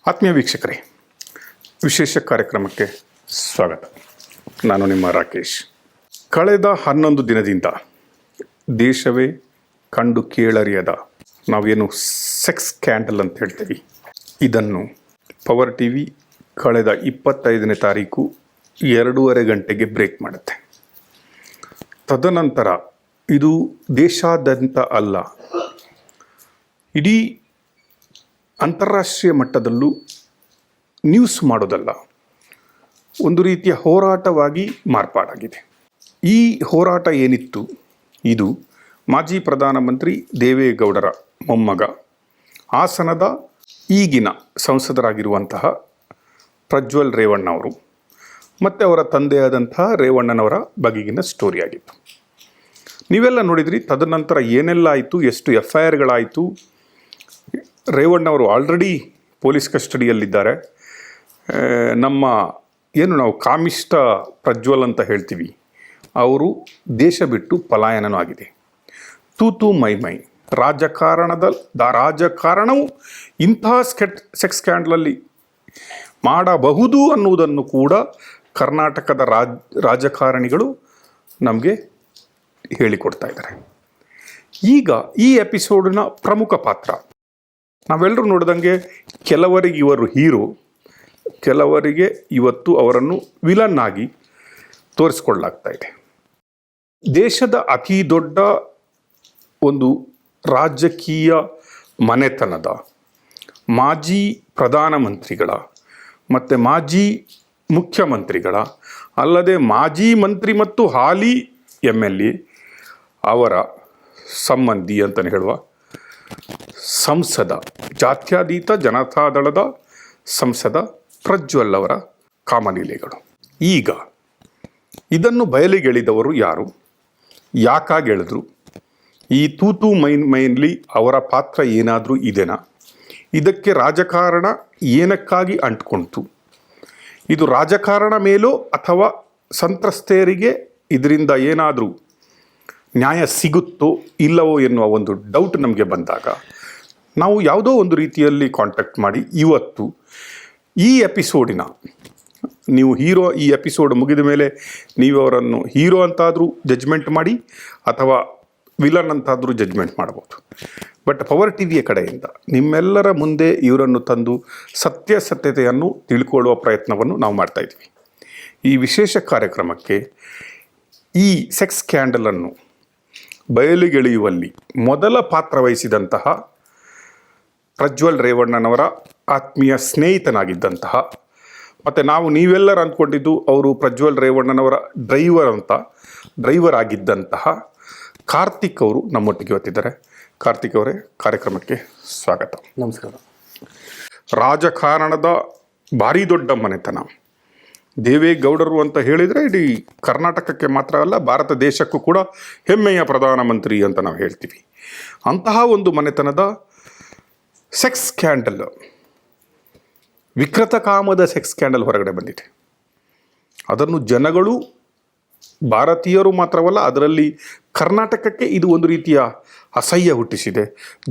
ಆತ್ಮೀಯ ವೀಕ್ಷಕರೇ, ವಿಶೇಷ ಕಾರ್ಯಕ್ರಮಕ್ಕೆ ಸ್ವಾಗತ. ನಾನು ನಿಮ್ಮ ರಾಕೇಶ್. ಕಳೆದ 11 ದಿನದಿಂದ ದೇಶವೇ ಕಂಡು ಕೇಳರಿಯದ ನಾವೇನು ಸೆಕ್ಸ್ ಸ್ಕ್ಯಾಂಡಲ್ ಅಂತ ಹೇಳ್ತೀವಿ, ಇದನ್ನು ಪವರ್ ಟಿವಿ ಕಳೆದ 25ನೇ ತಾರೀಕು 2:30 ಗಂಟೆಗೆ ಬ್ರೇಕ್ ಮಾಡುತ್ತೆ. ತದನಂತರ ಇದು ದೇಶಾದ್ಯಂತ ಅಲ್ಲ, ಇಡೀ ಅಂತಾರಾಷ್ಟ್ರೀಯ ಮಟ್ಟದಲ್ಲೂ ನ್ಯೂಸ್ ಮಾಡೋದಲ್ಲ, ಒಂದು ರೀತಿಯ ಹೋರಾಟವಾಗಿ ಮಾರ್ಪಾಡಾಗಿದೆ. ಈ ಹೋರಾಟ ಏನಿತ್ತು, ಇದು ಮಾಜಿ ಪ್ರಧಾನಮಂತ್ರಿ ದೇವೇಗೌಡರ ಮೊಮ್ಮಗ, ಹಾಸನದ ಈಗಿನ ಸಂಸದರಾಗಿರುವಂತಹ ಪ್ರಜ್ವಲ್ ರೇವಣ್ಣ ಅವರು ಮತ್ತು ಅವರ ತಂದೆಯಾದಂತಹ ರೇವಣ್ಣನವರ ಬಗೆಗಿನ ಸ್ಟೋರಿ ಆಗಿತ್ತು. ನೀವೆಲ್ಲ ನೋಡಿದ್ರಿ. ತದನಂತರ ಏನೆಲ್ಲ ಆಯಿತು, ಎಷ್ಟು FIRಗಳಾಯಿತು. ರೇವಣ್ಣವರು ಆಲ್ರೆಡಿ ಪೊಲೀಸ್ ಕಸ್ಟಡಿಯಲ್ಲಿದ್ದಾರೆ. ನಮ್ಮ ನಾವು ಕಾಮಿಷ್ಟ ಪ್ರಜ್ವಲ್ ಅಂತ ಹೇಳ್ತೀವಿ, ಅವರು ದೇಶ ಬಿಟ್ಟು ಪಲಾಯನನೂ ಆಗಿದೆ. ತೂತು ಮೈ ರಾಜಕಾರಣವು ಇಂತಹ ಸೆಕ್ಸ್ ಸ್ಕ್ಯಾಂಡಲಲ್ಲಿ ಮಾಡಬಹುದು ಅನ್ನುವುದನ್ನು ಕೂಡ ಕರ್ನಾಟಕದ ರಾಜಕಾರಣಿಗಳು ನಮಗೆ ಹೇಳಿಕೊಡ್ತಾ ಇದ್ದಾರೆ. ಈಗ ಈ ಎಪಿಸೋಡಿನ ಪ್ರಮುಖ ಪಾತ್ರ ನಾವೆಲ್ಲರೂ ನೋಡಿದಂಗೆ, ಕೆಲವರಿಗೆ ಇವರು ಹೀರೋ, ಕೆಲವರಿಗೆ ಇವತ್ತು ಅವರನ್ನು ವಿಲನ್ ಆಗಿ ತೋರಿಸ್ಕೊಳ್ಳಲಾಗ್ತಾ ಇದೆ. ದೇಶದ ಅತಿ ದೊಡ್ಡ ಒಂದು ರಾಜಕೀಯ ಮನೆತನದ ಮಾಜಿ ಪ್ರಧಾನಮಂತ್ರಿಗಳ ಮತ್ತು ಮಾಜಿ ಮುಖ್ಯಮಂತ್ರಿಗಳ, ಅಲ್ಲದೆ ಮಾಜಿ ಮಂತ್ರಿ ಮತ್ತು ಹಾಲಿ MLA ಅವರ ಸಂಬಂಧಿ ಅಂತಲೇ ಹೇಳುವ ಸಂಸದ, ಜಾತ್ಯತೀತ ಜನತಾದಳದ ಸಂಸದ ಪ್ರಜ್ವಲ್ ಅವರ ಕಾಮಲೀಲೆಗಳು. ಈಗ ಇದನ್ನು ಬಯಲಿಗೆಳೆದವರು ಯಾರು, ಯಾಕಾಗಿ ಎಳೆದ್ರು, ಈ ತೂತು ಮೈನ್ಲಿ ಅವರ ಪಾತ್ರ ಏನಾದರೂ ಇದೆನಾ, ಇದಕ್ಕೆ ರಾಜಕಾರಣ ಏನಕ್ಕಾಗಿ ಅಂಟ್ಕೊಳ್ತು, ಇದು ರಾಜಕಾರಣ ಮೇಲೋ ಅಥವಾ ಸಂತ್ರಸ್ತೆಯರಿಗೆ ಇದರಿಂದ ಏನಾದರೂ ನ್ಯಾಯ ಸಿಗುತ್ತೋ ಇಲ್ಲವೋ ಎನ್ನುವ ಒಂದು ಡೌಟ್ ನಮಗೆ ಬಂದಾಗ ನಾವು ಯಾವುದೋ ಒಂದು ರೀತಿಯಲ್ಲಿ ಕಾಂಟ್ಯಾಕ್ಟ್ ಮಾಡಿ ಇವತ್ತು ಈ ಎಪಿಸೋಡಿನ ನೀವು ಹೀರೋ, ಈ ಎಪಿಸೋಡ್ ಮುಗಿದ ಮೇಲೆ ನೀವು ಅವರನ್ನು ಹೀರೋ ಅಂತಾದರೂ ಜಡ್ಜ್ಮೆಂಟ್ ಮಾಡಿ ಅಥವಾ ವಿಲನ್ ಅಂತಾದರೂ ಜಡ್ಜ್ಮೆಂಟ್ ಮಾಡ್ಬೋದು. ಬಟ್ ಪವರ್ ಟಿವಿಯ ಕಡೆಯಿಂದ ನಿಮ್ಮೆಲ್ಲರ ಮುಂದೆ ಇವರನ್ನು ತಂದು ಸತ್ಯಾಸತ್ಯತೆಯನ್ನು ತಿಳ್ಕೊಳ್ಳುವ ಪ್ರಯತ್ನವನ್ನು ನಾವು ಮಾಡ್ತಾಯಿದ್ವಿ. ಈ ವಿಶೇಷ ಕಾರ್ಯಕ್ರಮಕ್ಕೆ ಈ ಸೆಕ್ಸ್ ಸ್ಕ್ಯಾಂಡಲನ್ನು ಬಯಲಿಗೆಳೆಯುವಲ್ಲಿ ಮೊದಲ ಪಾತ್ರ ವಹಿಸಿದಂತಹ ಪ್ರಜ್ವಲ್ ರೇವಣ್ಣನವರ ಆತ್ಮೀಯ ಸ್ನೇಹಿತನಾಗಿದ್ದಂತಹ, ಮತ್ತು ನೀವೆಲ್ಲರೂ ಅಂದ್ಕೊಂಡಿದ್ದು ಅವರು ಪ್ರಜ್ವಲ್ ರೇವಣ್ಣನವರ ಡ್ರೈವರ್ ಆಗಿದ್ದಂತಹ ಕಾರ್ತಿಕ್ ಅವರು ನಮ್ಮೊಟ್ಟಿಗೆ ಇವತ್ತಿದ್ದಾರೆ. ಕಾರ್ತಿಕ್ ಅವರೇ, ಕಾರ್ಯಕ್ರಮಕ್ಕೆ ಸ್ವಾಗತ. ನಮಸ್ಕಾರ. ರಾಜಕಾರಣದ ಭಾರಿ ದೊಡ್ಡ ಮನೆತನ ದೇವೇಗೌಡರು ಅಂತ ಹೇಳಿದರೆ ಇಡೀ ಕರ್ನಾಟಕಕ್ಕೆ ಮಾತ್ರ ಅಲ್ಲ, ಭಾರತ ದೇಶಕ್ಕೂ ಕೂಡ ಹೆಮ್ಮೆಯ ಪ್ರಧಾನಮಂತ್ರಿ ಅಂತ ನಾವು ಹೇಳ್ತೀವಿ. ಅಂತಹ ಒಂದು ಮನೆತನದ ಸೆಕ್ಸ್ ಸ್ಕ್ಯಾಂಡಲ್, ವಿಕೃತ ಕಾಮದ ಸೆಕ್ಸ್ ಸ್ಕ್ಯಾಂಡಲ್ ಹೊರಗಡೆ ಬಂದಿದೆ. ಅದನ್ನು ಜನಗಳು, ಭಾರತೀಯರು ಮಾತ್ರವಲ್ಲ, ಅದರಲ್ಲಿ ಕರ್ನಾಟಕಕ್ಕೆ ಇದು ಒಂದು ರೀತಿಯ ಅಸಹ್ಯ ಹುಟ್ಟಿಸಿದೆ.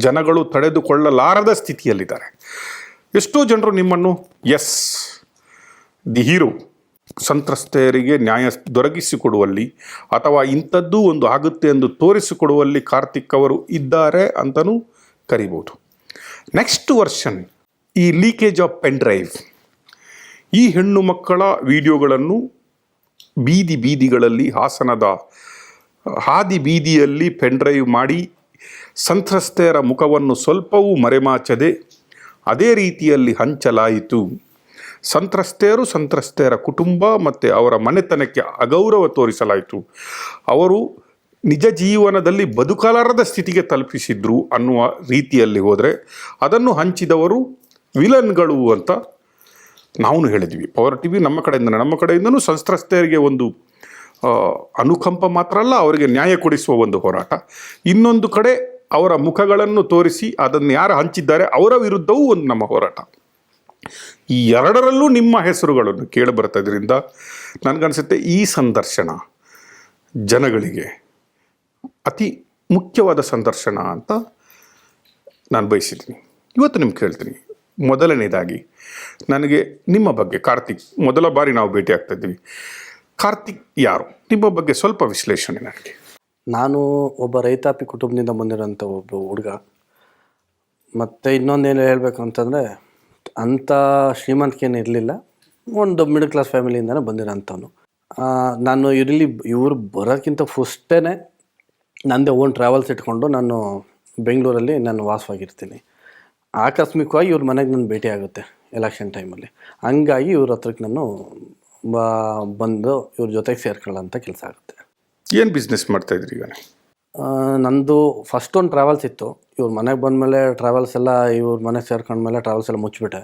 ಜನಗಳು ತಡೆದುಕೊಳ್ಳಲಾರದ ಸ್ಥಿತಿಯಲ್ಲಿದ್ದಾರೆ. ಎಷ್ಟೋ ಜನರು ನಿಮ್ಮನ್ನು ದಿ ಹೀರೋ, ಸಂತ್ರಸ್ತೆಯರಿಗೆ ನ್ಯಾಯ ದೊರಕಿಸಿಕೊಡುವಲ್ಲಿ ಅಥವಾ ಇಂಥದ್ದು ಒಂದು ಆಗುತ್ತೆ ಎಂದು ತೋರಿಸಿಕೊಡುವಲ್ಲಿ ಕಾರ್ತಿಕ್ ಅವರು ಇದ್ದಾರೆ ಅಂತಲೂ ಕರಿಬೋದು. ನೆಕ್ಸ್ಟ್ ವರ್ಷನ್ ಈ ಲೀಕೇಜ್ ಆಫ್ ಪೆನ್ ಡ್ರೈವ್, ಈ ಹೆಣ್ಣು ಮಕ್ಕಳ ವಿಡಿಯೋಗಳನ್ನು ಬೀದಿಗಳಲ್ಲಿ, ಹಾಸನದ ಹಾದಿ ಬೀದಿಯಲ್ಲಿ ಪೆನ್ ಡ್ರೈವ್ ಮಾಡಿ ಸಂತ್ರಸ್ತೆಯರ ಮುಖವನ್ನು ಸ್ವಲ್ಪವೂ ಮರೆಮಾಚದೆ ಅದೇ ರೀತಿಯಲ್ಲಿ ಹಂಚಲಾಯಿತು. ಸಂತ್ರಸ್ತೆಯರ ಕುಟುಂಬ ಮತ್ತು ಅವರ ಮನೆತನಕ್ಕೆ ಅಗೌರವ ತೋರಿಸಲಾಯಿತು. ಅವರು ನಿಜ ಜೀವನದಲ್ಲಿ ಬದುಕಲಾರದ ಸ್ಥಿತಿಗೆ ತಲುಪಿಸಿದ್ರು ಅನ್ನುವ ರೀತಿಯಲ್ಲಿ ಹೋದರೆ ಅದನ್ನು ಹಂಚಿದವರು ವಿಲನ್ಗಳು ಅಂತ ನಾವು ಹೇಳಿದ್ವಿ. ಪವರ್ ಟಿವಿ ನಮ್ಮ ಕಡೆಯಿಂದನೂ ಸಂತ್ರಸ್ತೆಯರಿಗೆ ಒಂದು ಅನುಕಂಪ ಮಾತ್ರ ಅಲ್ಲ, ಅವರಿಗೆ ನ್ಯಾಯ ಕೊಡಿಸುವ ಒಂದು ಹೋರಾಟ. ಇನ್ನೊಂದು ಕಡೆ ಅವರ ಮುಖಗಳನ್ನು ತೋರಿಸಿ ಅದನ್ನು ಯಾರು ಹಂಚಿದ್ದಾರೆ ಅವರ ವಿರುದ್ಧವೂ ಒಂದು ನಮ್ಮ ಹೋರಾಟ. ಈ ಎರಡರಲ್ಲೂ ನಿಮ್ಮ ಹೆಸರುಗಳನ್ನು ಕೇಳಿಬರ್ತದ್ರಿಂದ ನನಗನ್ಸುತ್ತೆ ಈ ಸಂದರ್ಶನ ಜನಗಳಿಗೆ ಅತಿ ಮುಖ್ಯವಾದ ಸಂದರ್ಶನ ಅಂತ ನಾನು ಬಯಸಿದ್ದೀನಿ. ಇವತ್ತು ನಿಮ್ಗೆ ಕೇಳ್ತೀನಿ, ಮೊದಲನೇದಾಗಿ ನನಗೆ ನಿಮ್ಮ ಬಗ್ಗೆ ಕಾರ್ತಿಕ್, ಮೊದಲ ಬಾರಿ ನಾವು ಭೇಟಿ ಆಗ್ತಾ ಇದ್ದೀವಿ. ಕಾರ್ತಿಕ್ ಯಾರು, ನಿಮ್ಮ ಬಗ್ಗೆ ಸ್ವಲ್ಪ ವಿಶ್ಲೇಷಣೆ ನನಗೆ. ನಾನು ಒಬ್ಬ ರೈತಾಪಿ ಕುಟುಂಬದಿಂದ ಬಂದಿರೋಂಥ ಒಬ್ಬ ಹುಡುಗ. ಮತ್ತು ಇನ್ನೊಂದೇನು ಹೇಳಬೇಕು ಅಂತಂದರೆ, ಅಂಥ ಶ್ರೀಮಂತಿಕೇನು ಇರಲಿಲ್ಲ, ಒಂದು ಮಿಡಲ್ ಕ್ಲಾಸ್ ಫ್ಯಾಮಿಲಿಯಿಂದನೇ ಬಂದಿರೋಂಥವ್ನು. ನಾನು ಇವರು ಬರೋಕ್ಕಿಂತ ಫಸ್ಟೇ ನನ್ನದೇ ಓನ್ ಟ್ರಾವೆಲ್ಸ್ ಇಟ್ಕೊಂಡು ನಾನು ಬೆಂಗಳೂರಲ್ಲಿ ನಾನು ವಾಸವಾಗಿರ್ತೀನಿ. ಆಕಸ್ಮಿಕವಾಗಿ ಇವ್ರ ಮನೆಗೆ ನಾನು ಭೇಟಿ ಆಗುತ್ತೆ ಎಲೆಕ್ಷನ್ ಟೈಮಲ್ಲಿ. ಹಂಗಾಗಿ ಇವ್ರ ಹತ್ರಕ್ಕೆ ನಾನು ಬಂದು ಇವ್ರ ಜೊತೆಗೆ ಸೇರ್ಕೊಳ್ಳೋಂಥ ಕೆಲಸ ಆಗುತ್ತೆ. ಏನು ಬಿಸ್ನೆಸ್ ಮಾಡ್ತಾಯಿದ್ರಿ ಈಗ? ನಂದು ಫಸ್ಟ್ ಒಂದು ಟ್ರಾವೆಲ್ಸ್ ಇತ್ತು. ಇವ್ರ ಮನೆಗೆ ಬಂದಮೇಲೆ ಟ್ರಾವೆಲ್ಸ್ ಎಲ್ಲ ಇವ್ರ ಮನೆಗೆ ಸೇರ್ಕೊಂಡ್ಮೇಲೆ ಟ್ರಾವೆಲ್ಸ್ ಎಲ್ಲ ಮುಚ್ಚಿಬಿಟ್ಟೆ.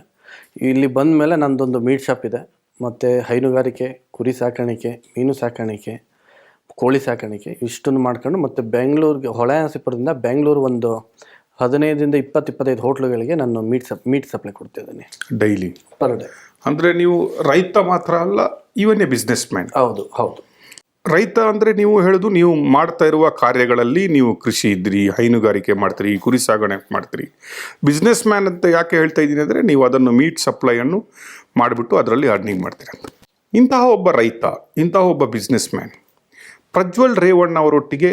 ಇಲ್ಲಿ ಬಂದಮೇಲೆ ನನ್ನದೊಂದು ಮೀಟ್ ಶಾಪ್ ಇದೆ, ಮತ್ತು ಹೈನುಗಾರಿಕೆ, ಕುರಿ ಸಾಕಾಣಿಕೆ, ಮೀನು ಸಾಕಾಣಿಕೆ, ಕೋಳಿ ಸಾಕಾಣಿಕೆ ಇಷ್ಟನ್ನು ಮಾಡ್ಕೊಂಡು, ಮತ್ತು ಬೆಂಗಳೂರಿಗೆ ಹೊಳೆನರಸೀಪುರದಿಂದ ಬೆಂಗಳೂರು ಒಂದು 15-25 ಹೋಟ್ಲುಗಳಿಗೆ ನಾನು ಮೀಟ್ ಸಪ್ಲೈ ಕೊಡ್ತಿದ್ದೀನಿ ಡೈಲಿ ಪರ್ ಡೇ. ಅಂದರೆ ನೀವು ರೈತ ಮಾತ್ರ ಅಲ್ಲ, ಇವನ್ ಎ ಬಿಸ್ನೆಸ್ ಮ್ಯಾನ್. ಹೌದು ಹೌದು. ರೈತ ಅಂದರೆ ನೀವು ಹೇಳೋದು, ನೀವು ಮಾಡ್ತಾ ಇರುವ ಕಾರ್ಯಗಳಲ್ಲಿ ನೀವು ಕೃಷಿ ಇದ್ರಿ, ಹೈನುಗಾರಿಕೆ ಮಾಡ್ತೀರಿ, ಕುರಿ ಸಾಗಣೆ ಮಾಡ್ತೀರಿ. ಬಿಸ್ನೆಸ್ ಮ್ಯಾನ್ ಅಂತ ಯಾಕೆ ಹೇಳ್ತಾ ಇದ್ದೀನಿ ಅಂದರೆ, ನೀವು ಅದನ್ನು ಮೀಟ್ ಸಪ್ಲೈಯನ್ನು ಮಾಡಿಬಿಟ್ಟು ಅದರಲ್ಲಿ ಅರ್ನಿಂಗ್ ಮಾಡ್ತೀರಿ ಅಂತ. ಇಂತಹ ಒಬ್ಬ ರೈತ, ಇಂತಹ ಒಬ್ಬ ಬಿಸ್ನೆಸ್ ಮ್ಯಾನ್ ಪ್ರಜ್ವಲ್ ರೇವಣ್ಣ ಅವರೊಟ್ಟಿಗೆ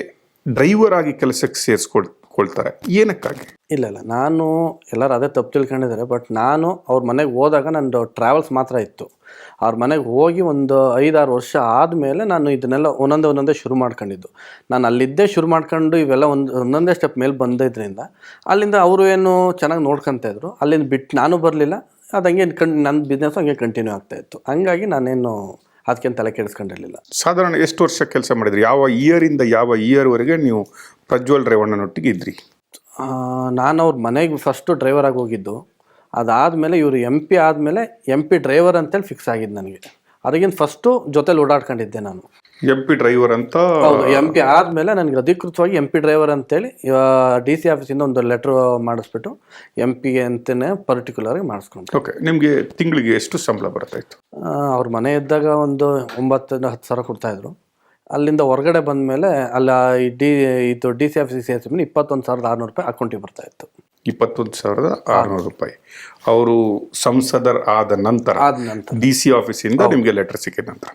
ಡ್ರೈವರ್ ಆಗಿ ಕೆಲಸಕ್ಕೆ ಸೇರಿಸ್ಕೊಳ್ತಾರೆ, ಏನಕ್ಕಾಗಿ? ಇಲ್ಲ, ನಾನು ಎಲ್ಲರೂ ಅದೇ ತಪ್ಪು ತಿಳ್ಕೊಂಡಿದ್ದಾರೆ. ಬಟ್ ನಾನು ಅವ್ರ ಮನೆಗೆ ಹೋದಾಗ ನಂದು ಟ್ರಾವೆಲ್ಸ್ ಮಾತ್ರ ಇತ್ತು. ಅವ್ರ ಮನೆಗೆ ಹೋಗಿ ಒಂದು 5-6 ವರ್ಷ ಆದಮೇಲೆ ನಾನು ಇದನ್ನೆಲ್ಲ ಒಂದೊಂದೇ ಶುರು ಮಾಡ್ಕೊಂಡಿದ್ದು. ನಾನು ಅಲ್ಲಿದ್ದೇ ಶುರು ಮಾಡ್ಕೊಂಡು ಇವೆಲ್ಲ ಒಂದೊಂದೇ ಸ್ಟೆಪ್ ಮೇಲೆ ಬಂದಿದ್ದರಿಂದ ಅಲ್ಲಿಂದ ಅವರು ಏನು ಚೆನ್ನಾಗಿ ನೋಡ್ಕೊತಾಯಿದ್ರು. ಅಲ್ಲಿಂದ ಬಿಟ್ಟು ನಾನು ಬರಲಿಲ್ಲ, ಅದು ಹಂಗೆ ನನ್ನ ಬಿಸ್ನೆಸ್ ಹಂಗೆ ಕಂಟಿನ್ಯೂ ಆಗ್ತಾಯಿತ್ತು. ಹಂಗಾಗಿ ನಾನೇನು ಅದಕ್ಕೇನು ತಲೆ ಕೆಡಿಸ್ಕೊಂಡಿರಲಿಲ್ಲ. ಸಾಧಾರಣ ಎಷ್ಟು ವರ್ಷ ಕೆಲಸ ಮಾಡಿದ್ರಿ? ಯಾವ ಇಯರಿಂದ ಯಾವ ಇಯರ್ವರೆಗೆ ನೀವು ಪ್ರಜ್ವಲ್ ರೇವಣ್ಣನೊಟ್ಟಿಗೆ ಇದ್ರಿ? ನಾನು ಅವ್ರ ಮನೆಗೆ ಫಸ್ಟು ಡ್ರೈವರ್ ಆಗಿ ಹೋಗಿದ್ದು. ಅದಾದಮೇಲೆ ಇವರು MP ಆದಮೇಲೆ MP ಡ್ರೈವರ್ ಅಂತೇಳಿ ಫಿಕ್ಸ್ ಆಗಿದ್ದು ನನಗೆ. ಅದಕ್ಕಿಂತ ಫಸ್ಟು ಜೊತೆಲಿ ಓಡಾಡ್ಕೊಂಡಿದ್ದೆ ನಾನು. MP ಡ್ರೈವರ್ ಅಂತ? ಹೌದು. MP ಆದಮೇಲೆ ನನಗೆ ಅಧಿಕೃತವಾಗಿ MP ಡ್ರೈವರ್ ಅಂತೇಳಿ DC ಆಫೀಸಿಂದ ಒಂದು ಲೆಟ್ರ್ ಮಾಡಿಸ್ಬಿಟ್ಟು MP ಅಂತಲೇ ಪರ್ಟಿಕ್ಯುಲರಾಗಿ ಮಾಡಿಸ್ಕೊಂಡು. ಓಕೆ. ನಿಮಗೆ ತಿಂಗಳಿಗೆ ಎಷ್ಟು ಸಂಬಳ ಬರ್ತಾಯಿತ್ತು? ಅವ್ರ ಮನೆ ಇದ್ದಾಗ ಒಂದು 9-10 ಸಾವಿರ ಕೊಡ್ತಾಯಿದ್ರು. ಅಲ್ಲಿಂದ ಹೊರಗಡೆ ಬಂದಮೇಲೆ ಇದು DC ಆಫೀಸಿಗೆ ಸೇರಿಸಿದ್ಮೇಲೆ 21,600 ರೂಪಾಯಿ ಅಕೌಂಟಿಗೆ ಬರ್ತಾಯಿತ್ತು. 21,600 ರೂಪಾಯಿ. ಅವರು ಸಂಸದರ್ ಆದ ನಂತರ DC ಆಫೀಸಿಂದ ನಿಮಗೆ ಲೆಟರ್ ಸಿಕ್ಕಿದ ನಂತರ